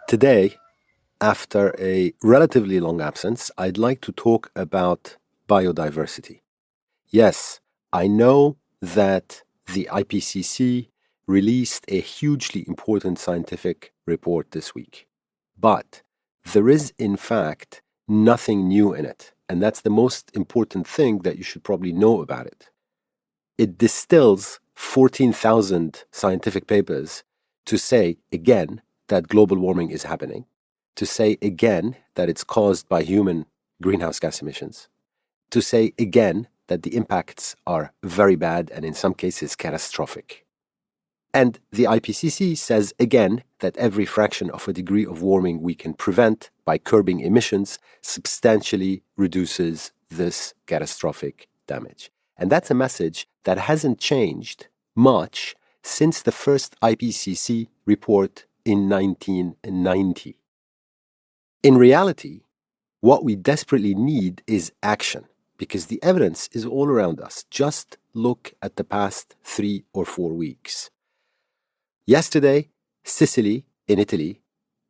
Today, after a relatively long absence, I'd like to talk about biodiversity. Yes, I know that the IPCC released a hugely important scientific report this week, but there is, in fact, nothing new in it, and that's the most important thing that you should probably know about it. It distills 14,000 scientific papers to say, again, that global warming is happening, to say again that it's caused by human greenhouse gas emissions, to say again that the impacts are very bad and in some cases catastrophic. And the IPCC says again that every fraction of a degree of warming we can prevent by curbing emissions substantially reduces this catastrophic damage. And that's a message that hasn't changed much since the first IPCC report in 1990. In reality, what we desperately need is action, because the evidence is all around us. Just look at the past 3 or 4 weeks. Yesterday, Sicily in Italy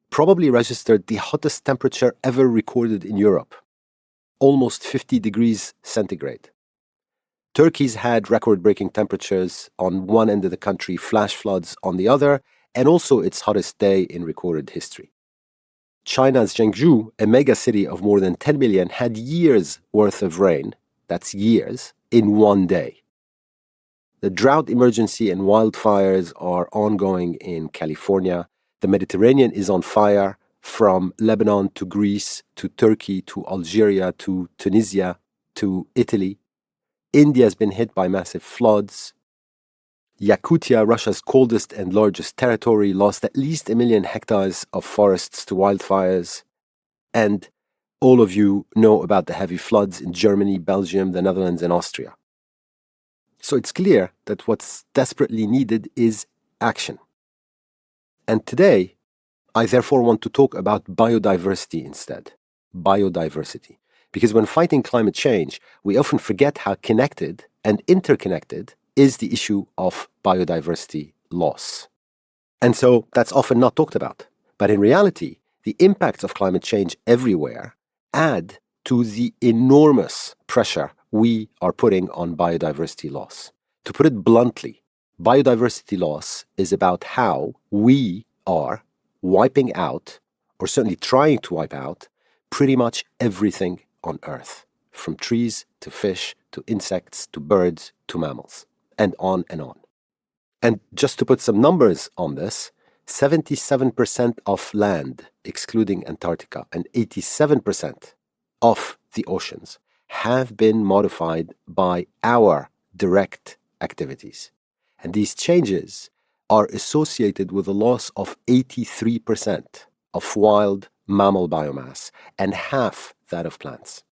probably registered the hottest temperature ever recorded in Europe, almost 50 degrees centigrade. Turkey's had record-breaking temperatures on one end of the country, flash floods on the other, and also its hottest day in recorded history. China's Zhengzhou, a mega city of more than 10 million, had years' worth of rain, that's years, in one day. The drought emergency and wildfires are ongoing in California. The Mediterranean is on fire, from Lebanon to Greece to Turkey to Algeria to Tunisia to Italy. India has been hit by massive floods. Yakutia, Russia's coldest and largest territory, lost at least 1 million hectares of forests to wildfires. And all of you know about the heavy floods in Germany, Belgium, the Netherlands, and Austria. So it's clear that what's desperately needed is action. And today, I therefore want to talk about biodiversity instead. Biodiversity. Because when fighting climate change, we often forget how connected and interconnected is the issue of biodiversity loss. And so that's often not talked about. But in reality, the impacts of climate change everywhere add to the enormous pressure we are putting on biodiversity loss. To put it bluntly, biodiversity loss is about how we are wiping out, or certainly trying to wipe out, pretty much everything on Earth, from trees to fish to insects to birds to mammals, and on and on. And just to put some numbers on this, 77% of land, excluding Antarctica, and 87% of the oceans have been modified by our direct activities. And these changes are associated with a loss of 83% of wild mammal biomass and half that of plants.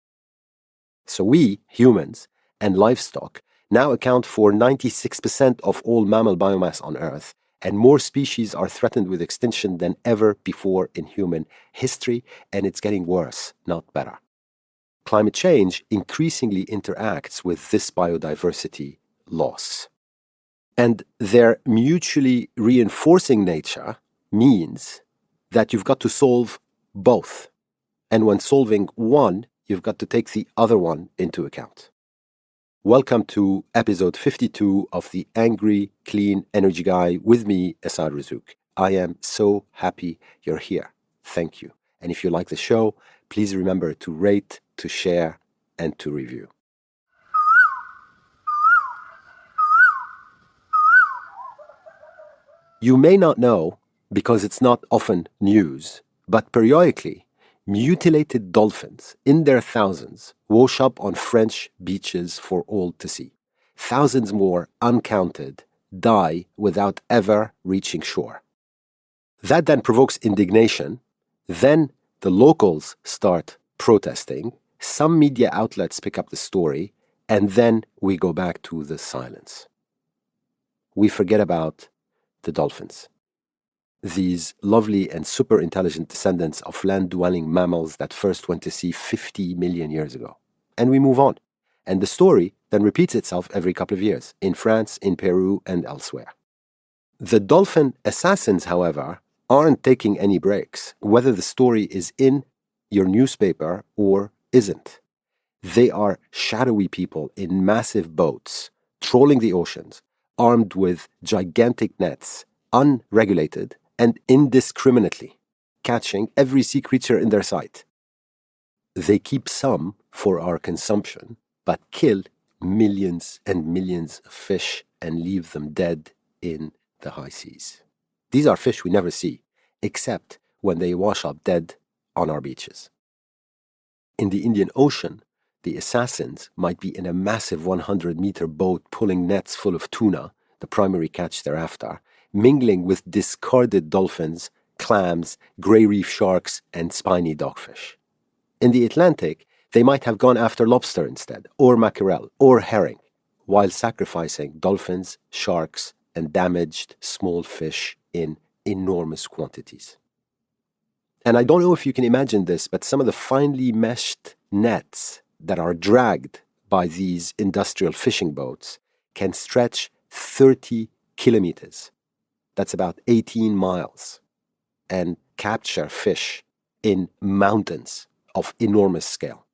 So we, humans and livestock, now account for 96% of all mammal biomass on Earth, and more species are threatened with extinction than ever before in human history, and it's getting worse, not better. Climate change increasingly interacts with this biodiversity loss. And their mutually reinforcing nature means that you've got to solve both. And when solving one, you've got to take the other one into account. Welcome to episode 52 of the Angry Clean Energy Guy with me, Asad Razouk. I am so happy you're here. Thank you. And if you like the show, please remember to rate, to share, and to review. You may not know, because it's not often news, but periodically, mutilated dolphins in their thousands wash up on French beaches for all to see. Thousands more, uncounted, die without ever reaching shore. That then provokes indignation. Then the locals start protesting. Some media outlets pick up the story, and then we go back to the silence. We forget about the dolphins. These lovely and super intelligent descendants of land-dwelling mammals that first went to sea 50 million years ago. And we move on. And the story then repeats itself every couple of years, in France, in Peru, and elsewhere. The dolphin assassins, however, aren't taking any breaks, whether the story is in your newspaper or isn't. They are shadowy people in massive boats, trolling the oceans, armed with gigantic nets, unregulated and indiscriminately, catching every sea creature in their sight. They keep some for our consumption, but kill millions and millions of fish and leave them dead in the high seas. These are fish we never see, except when they wash up dead on our beaches. In the Indian Ocean, the assassins might be in a massive 100-meter boat pulling nets full of tuna, the primary catch thereafter, mingling with discarded dolphins, clams, gray reef sharks, and spiny dogfish. In the Atlantic, they might have gone after lobster instead, or mackerel, or herring, while sacrificing dolphins, sharks, and damaged small fish in enormous quantities. And I don't know if you can imagine this, but some of the finely meshed nets that are dragged by these industrial fishing boats can stretch 30 kilometers. That's about 18 miles, and capture fish in mountains of enormous scale.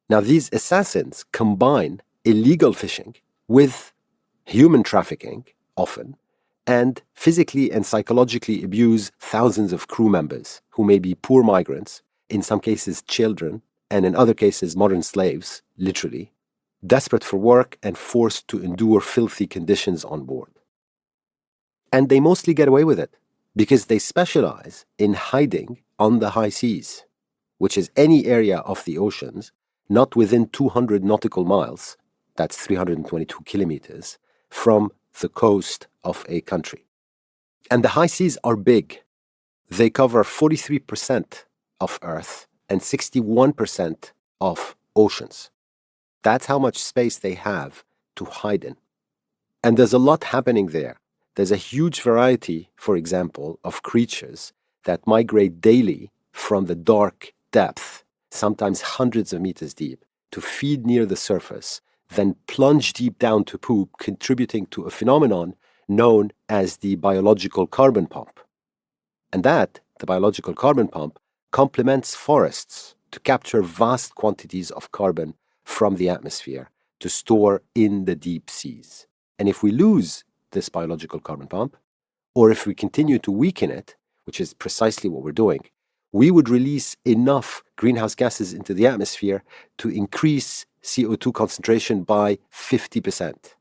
Now, these assassins combine illegal fishing with human trafficking, often, and physically and psychologically abuse thousands of crew members who may be poor migrants, in some cases children, and in other cases modern slaves, literally, desperate for work and forced to endure filthy conditions on board. And they mostly get away with it because they specialize in hiding on the high seas, which is any area of the oceans not within 200 nautical miles, that's 322 kilometers, from the coast of a country. And the high seas are big. They cover 43% of Earth and 61% of oceans. That's how much space they have to hide in. And there's a lot happening there. There's a huge variety, for example, of creatures that migrate daily from the dark depth, sometimes hundreds of meters deep, to feed near the surface, then plunge deep down to poop, contributing to a phenomenon known as the biological carbon pump. And that, the biological carbon pump, complements forests to capture vast quantities of carbon from the atmosphere to store in the deep seas. And if we lose this biological carbon pump, or if we continue to weaken it, which is precisely what we're doing, we would release enough greenhouse gases into the atmosphere to increase CO2 concentration by 50%.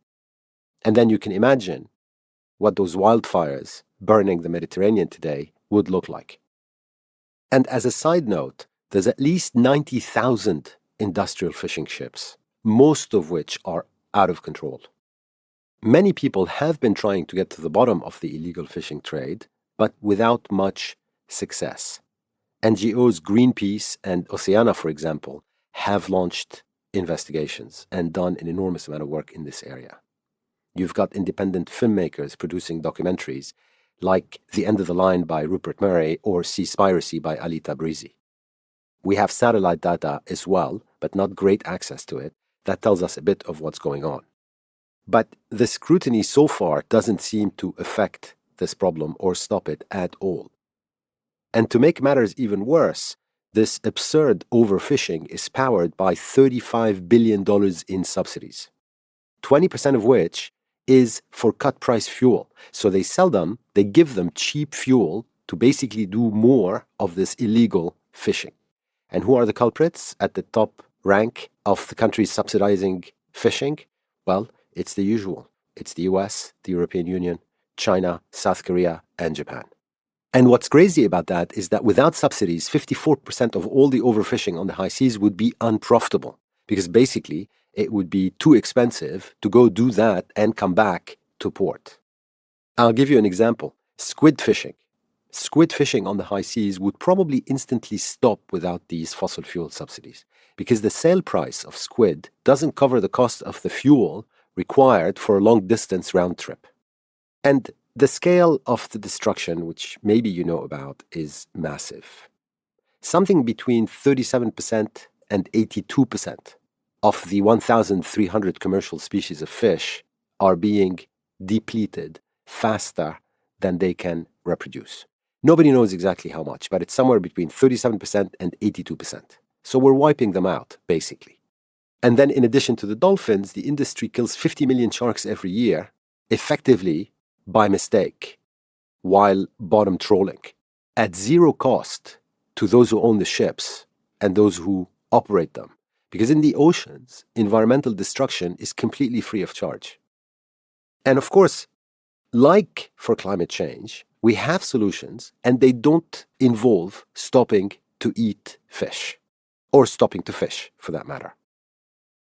And then you can imagine what those wildfires burning the Mediterranean today would look like. And as a side note, there's at least 90,000 industrial fishing ships, most of which are out of control. Many people have been trying to get to the bottom of the illegal fishing trade, but without much success. NGOs Greenpeace and Oceana, for example, have launched investigations and done an enormous amount of work in this area. You've got independent filmmakers producing documentaries like The End of the Line by Rupert Murray or Seaspiracy by Ali Tabrizi. We have satellite data as well, but not great access to it. That tells us a bit of what's going on. But the scrutiny so far doesn't seem to affect this problem or stop it at all. And to make matters even worse, this absurd overfishing is powered by $35 billion in subsidies, 20% of which is for cut-price fuel. So they sell them, they give them cheap fuel to basically do more of this illegal fishing. And who are the culprits at the top rank of the countries subsidizing fishing? Well, it's the usual. It's the US, the European Union, China, South Korea, and Japan. And what's crazy about that is that without subsidies, 54% of all the overfishing on the high seas would be unprofitable because basically it would be too expensive to go do that and come back to port. I'll give you an example. Squid fishing. Squid fishing on the high seas would probably instantly stop without these fossil fuel subsidies because the sale price of squid doesn't cover the cost of the fuel required for a long-distance round trip. And the scale of the destruction, which maybe you know about, is massive. Something between 37% and 82% of the 1,300 commercial species of fish are being depleted faster than they can reproduce. Nobody knows exactly how much, but it's somewhere between 37% and 82%. So we're wiping them out, basically. And then in addition to the dolphins, the industry kills 50 million sharks every year, effectively by mistake, while bottom trawling, at zero cost to those who own the ships and those who operate them. Because in the oceans, environmental destruction is completely free of charge. And of course, like for climate change, we have solutions and they don't involve stopping to eat fish or stopping to fish for that matter.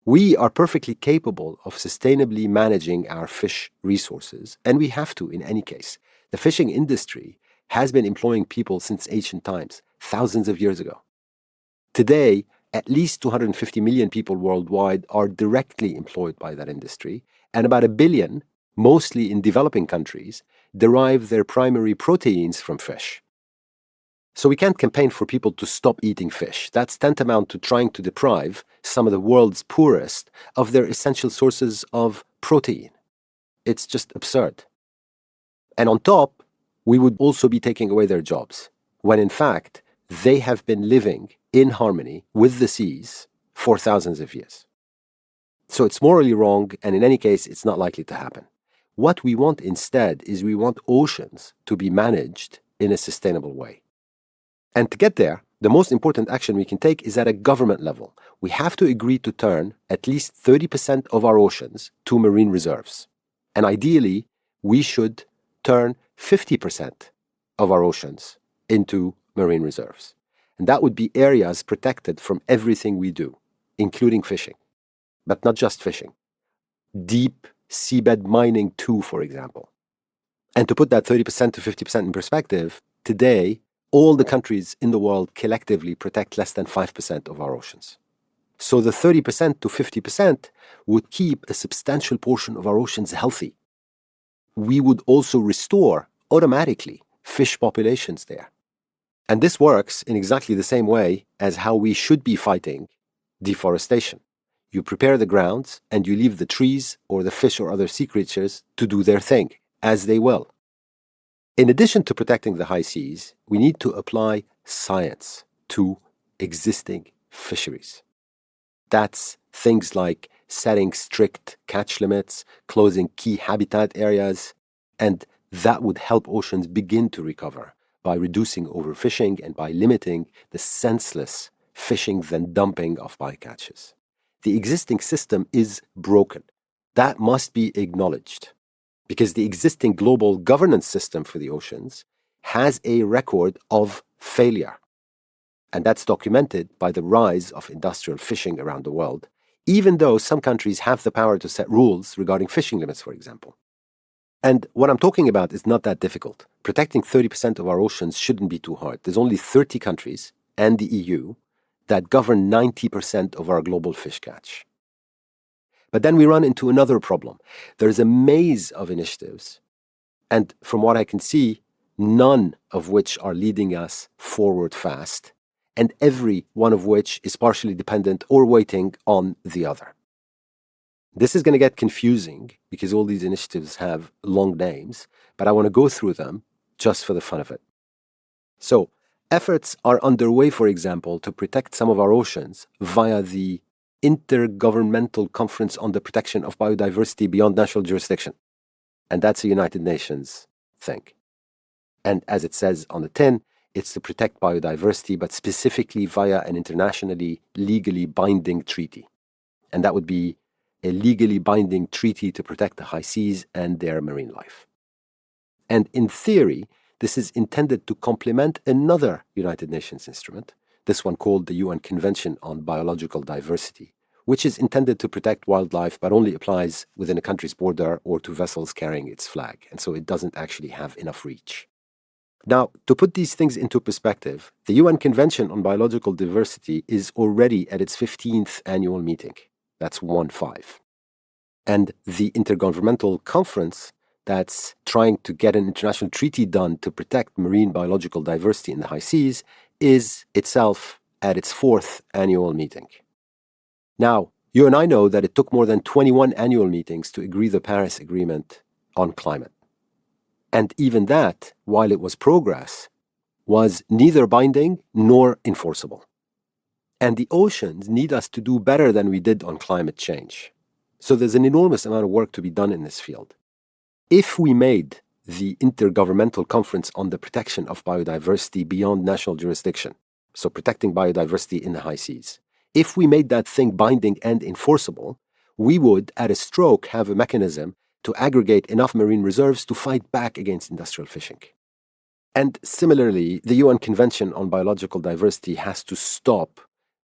We are perfectly capable of sustainably managing our fish resources, and we have to in any case. The fishing industry has been employing people since ancient times, thousands of years ago. Today, at least 250 million people worldwide are directly employed by that industry, and about 1 billion, mostly in developing countries, derive their primary proteins from fish. So we can't campaign for people to stop eating fish. That's tantamount to trying to deprive some of the world's poorest of their essential sources of protein. It's just absurd. And on top, we would also be taking away their jobs, when in fact, they have been living in harmony with the seas for thousands of years. So it's morally wrong, and in any case, it's not likely to happen. What we want instead is we want oceans to be managed in a sustainable way. And to get there, the most important action we can take is at a government level. We have to agree to turn at least 30% of our oceans to marine reserves. And ideally, we should turn 50% of our oceans into marine reserves. And that would be areas protected from everything we do, including fishing. But not just fishing. Deep seabed mining too, for example. And to put that 30% to 50% in perspective, today, all the countries in the world collectively protect less than 5% of our oceans. So the 30% to 50% would keep a substantial portion of our oceans healthy. We would also restore automatically fish populations there. And this works in exactly the same way as how we should be fighting deforestation. You prepare the grounds and you leave the trees or the fish or other sea creatures to do their thing, as they will. In addition to protecting the high seas, we need to apply science to existing fisheries. That's things like setting strict catch limits, closing key habitat areas, and that would help oceans begin to recover by reducing overfishing and by limiting the senseless fishing then dumping of bycatches. The existing system is broken. That must be acknowledged, because the existing global governance system for the oceans has a record of failure. And that's documented by the rise of industrial fishing around the world, even though some countries have the power to set rules regarding fishing limits, for example. And what I'm talking about is not that difficult. Protecting 30% of our oceans shouldn't be too hard. There's only 30 countries and the EU that govern 90% of our global fish catch. But then we run into another problem. There's a maze of initiatives, and from what I can see, none of which are leading us forward fast, and every one of which is partially dependent or waiting on the other. This is going to get confusing because all these initiatives have long names, but I want to go through them just for the fun of it. So, efforts are underway, for example, to protect some of our oceans via the Intergovernmental Conference on the Protection of Biodiversity Beyond National Jurisdiction. And that's a United Nations thing. And as it says on the tin, it's to protect biodiversity, but specifically via an internationally legally binding treaty. And that would be a legally binding treaty to protect the high seas and their marine life. And in theory, this is intended to complement another United Nations instrument, this one called the UN Convention on Biological Diversity, which is intended to protect wildlife but only applies within a country's border or to vessels carrying its flag, and so it doesn't actually have enough reach. Now, to put these things into perspective, the UN Convention on Biological Diversity is already at its 15th annual meeting. That's 1-5. And the Intergovernmental Conference that's trying to get an international treaty done to protect marine biological diversity in the high seas is itself at its 4th annual meeting. Now, you and I know that it took more than 21 annual meetings to agree the Paris Agreement on climate. And even that, while it was progress, was neither binding nor enforceable. And the oceans need us to do better than we did on climate change. So there's an enormous amount of work to be done in this field. If we made the Intergovernmental Conference on the Protection of Biodiversity beyond national jurisdiction, so protecting biodiversity in the high seas, if we made that thing binding and enforceable, we would, at a stroke, have a mechanism to aggregate enough marine reserves to fight back against industrial fishing. And similarly, the UN Convention on Biological Diversity has to stop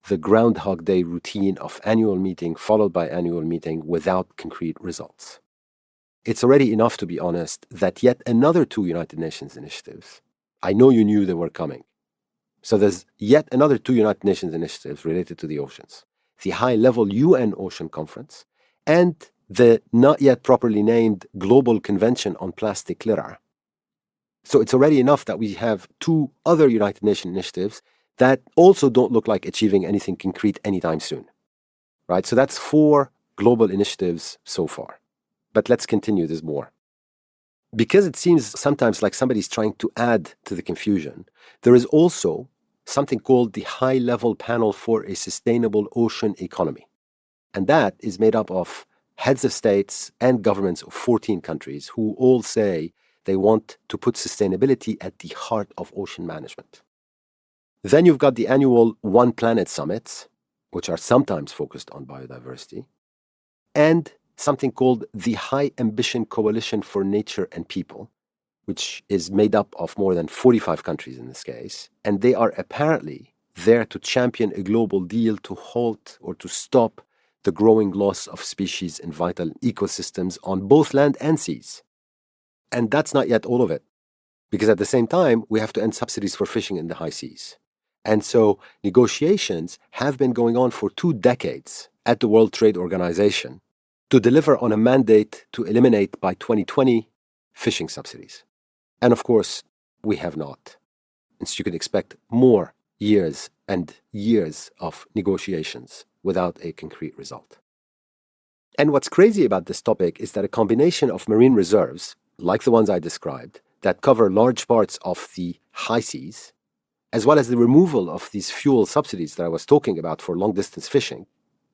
the Groundhog Day routine of annual meeting followed by annual meeting without concrete results. It's already enough, to be honest, that yet another 2 United Nations initiatives, I know you knew they were coming. So there's yet another 2 United Nations initiatives related to the oceans. The high-level UN Ocean Conference and the not yet properly named Global Convention on Plastic Litter. So it's already enough that we have 2 other United Nations initiatives that also don't look like achieving anything concrete anytime soon. Right? So that's 4 global initiatives so far. But let's continue, there's more. Because it seems sometimes like somebody's trying to add to the confusion, there is also something called the High-Level Panel for a Sustainable Ocean Economy. And that is made up of heads of states and governments of 14 countries who all say they want to put sustainability at the heart of ocean management. Then you've got the annual One Planet summits, which are sometimes focused on biodiversity, and something called the High Ambition Coalition for Nature and People, which is made up of more than 45 countries in this case, and they are apparently there to champion a global deal to halt or to stop the growing loss of species in vital ecosystems on both land and seas. And that's not yet all of it, because at the same time, we have to end subsidies for fishing in the high seas. And so negotiations have been going on for 2 decades at the World Trade Organization to deliver on a mandate to eliminate by 2020 fishing subsidies. And of course, we have not. And so you can expect more years and years of negotiations without a concrete result. And what's crazy about this topic is that a combination of marine reserves, like the ones I described, that cover large parts of the high seas, as well as the removal of these fuel subsidies that I was talking about for long-distance fishing,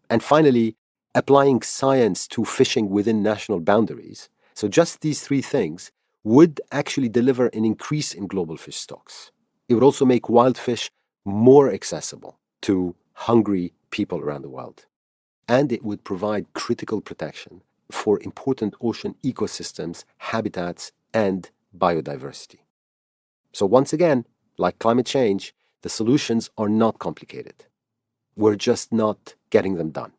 and finally, applying science to fishing within national boundaries. So just these 3 things would actually deliver an increase in global fish stocks. It would also make wild fish more accessible to hungry people around the world. And it would provide critical protection for important ocean ecosystems, habitats, and biodiversity. So once again, like climate change, the solutions are not complicated. We're just not getting them done.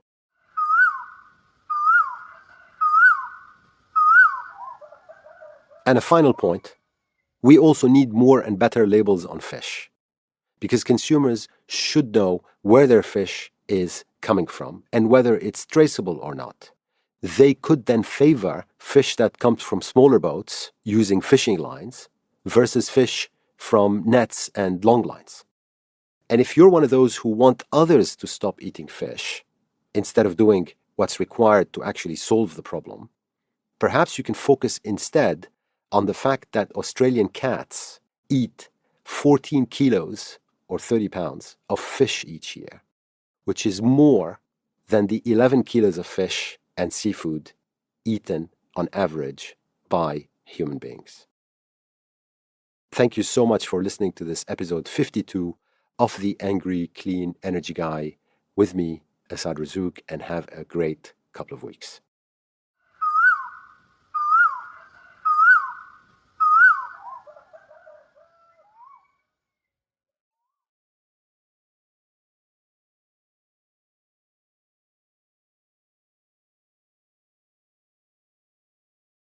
And a final point, we also need more and better labels on fish, because consumers should know where their fish is coming from and whether it's traceable or not. They could then favor fish that comes from smaller boats using fishing lines versus fish from nets and long lines. And if you're one of those who want others to stop eating fish instead of doing what's required to actually solve the problem, perhaps you can focus instead on the fact that Australian cats eat 14 kilos or 30 pounds of fish each year, which is more than the 11 kilos of fish and seafood eaten on average by human beings. Thank you so much for listening to this episode 52 of the Angry Clean Energy Guy with me, Asad Razouk, and have a great couple of weeks.